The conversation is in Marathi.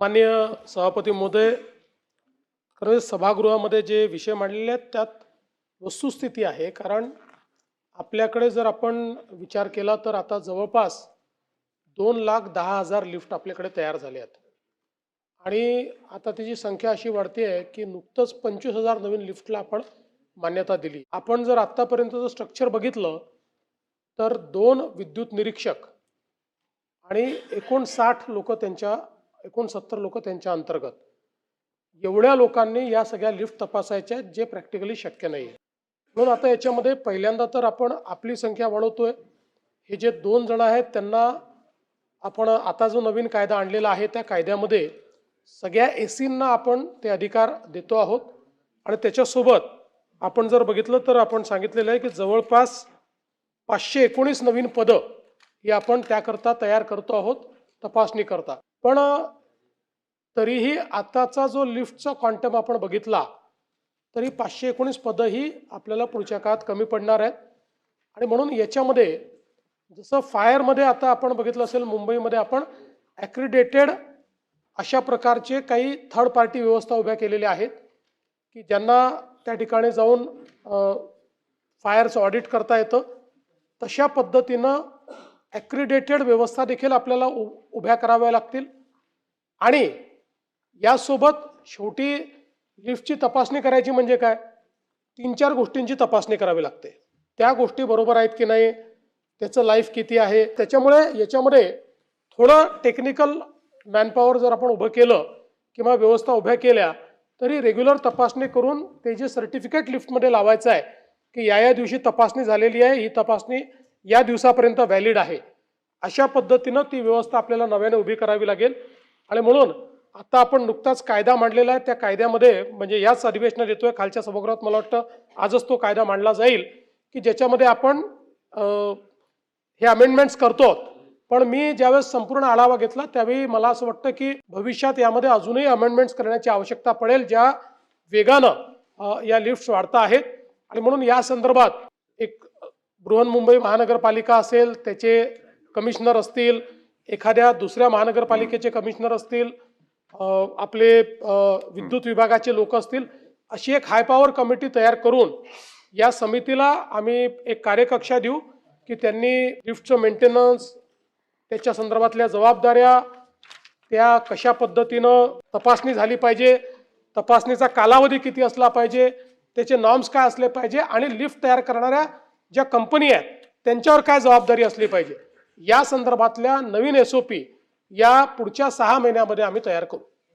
माननीय सभापती महोदय, खरं सभागृहामध्ये जे विषय मांडलेले आहेत त्यात वस्तुस्थिती आहे. कारण आपल्याकडे जर आपण विचार केला तर आता जवळपास 2,10,000 लिफ्ट आपल्याकडे तयार झाले आहेत आणि आता त्याची संख्या अशी वाढते आहे की नुकतंच 25,000 नवीन लिफ्टला आपण मान्यता दिली. आपण जर आत्तापर्यंतचं स्ट्रक्चर बघितलं तर 2 विद्युत निरीक्षक आणि 69 लोक त्यांच्या अंतर्गत एवढ्या लोकांनी या सगळ्या लिफ्ट तपासायच्या जे प्रॅक्टिकली शक्य नाही आहे. म्हणून आता याच्यामध्ये पहिल्यांदा तर आपण आपली संख्या वाढवतोय. हे जे 2 जण आहेत त्यांना आपण आता जो नवीन कायदा आणलेला आहे त्या कायद्यामध्ये सगळ्या एसींना आपण ते अधिकार देतो आहोत आणि त्याच्यासोबत आपण जर बघितलं तर आपण सांगितलेलं आहे की जवळपास 519 नवीन पदं ही आपण त्याकरता तयार करतो आहोत तपासणी करता. पण तरीही आताचा जो लिफ्टचा क्वांटम आपण बघितला तरी 519 पदं ही आपल्याला पुढच्या काळात कमी पडणार आहेत. आणि म्हणून याच्यामध्ये जसं फायरमध्ये आता आपण बघितलं असेल मुंबईमध्ये आपण ॲक्रिडेटेड अशा प्रकारचे काही थर्ड पार्टी व्यवस्था उभ्या केलेल्या आहेत की ज्यांना त्या ठिकाणी जाऊन फायरचं ऑडिट करता येतं. तशा पद्धतीनं ॲक्रिडेटेड व्यवस्था देखील आपल्याला उभ्या कराव्या लागतील. आणि यासोबत शेवटी लिफ्टची तपासणी करायची म्हणजे काय, 3-4 गोष्टींची तपासणी करावी लागते. त्या गोष्टी बरोबर आहेत की नाही, त्याचं लाईफ किती आहे. त्याच्यामुळे याच्यामध्ये थोडं टेक्निकल मॅनपॉवर जर आपण उभं केलं किंवा व्यवस्था उभ्या केल्या तरी रेग्युलर तपासणी करून ते जे सर्टिफिकेट लिफ्टमध्ये लावायचं आहे की या दिवशी तपासणी झालेली आहे, ही तपासणी या दिवसापर्यंत व्हॅलिड आहे, अशा पद्धतीनं ती व्यवस्था आपल्याला नव्याने उभी करावी लागेल. आणि म्हणून आता आपण नुकताच कायदा मांडलेला आहे. त्या कायद्यामध्ये म्हणजे याच अधिवेशनात येतोय, खालच्या सभागृहात मला वाटतं आजच तो कायदा मांडला जाईल की ज्याच्यामध्ये आपण हे अमेंडमेंट्स करतो. पण मी ज्यावेळेस संपूर्ण आढावा घेतला त्यावेळी मला असं वाटतं की भविष्यात यामध्ये अजूनही अमेंडमेंट्स करण्याची आवश्यकता पडेल ज्या वेगानं या लिफ्ट्स वाढता आहेत. आणि म्हणून या संदर्भात एक बृहन्मुंबई महानगरपालिका असेल, त्याचे कमिशनर असतील, एखाद्या दुसऱ्या महानगरपालिकेचे कमिशनर असतील, आपले विद्युत विभागाचे लोक असतील, अशी एक हाय पॉवर कमिटी तयार करून या समितीला आम्ही एक कार्यकक्षा देऊ की त्यांनी लिफ्टचं मेंटेनन्स, त्याच्या संदर्भातल्या जबाबदाऱ्या, त्या कशा पद्धतीनं तपासणी झाली पाहिजे, तपासणीचा कालावधी किती असला पाहिजे, त्याचे नॉर्म्स काय असले पाहिजे आणि लिफ्ट तयार करणाऱ्या ज्या कंपनी आहेत त्यांच्यावर काय जबाबदारी असली पाहिजे, या संदर्भातल्या नवीन SOP या पुढच्या 6 महिन्यामध्ये आम्ही तयार करू.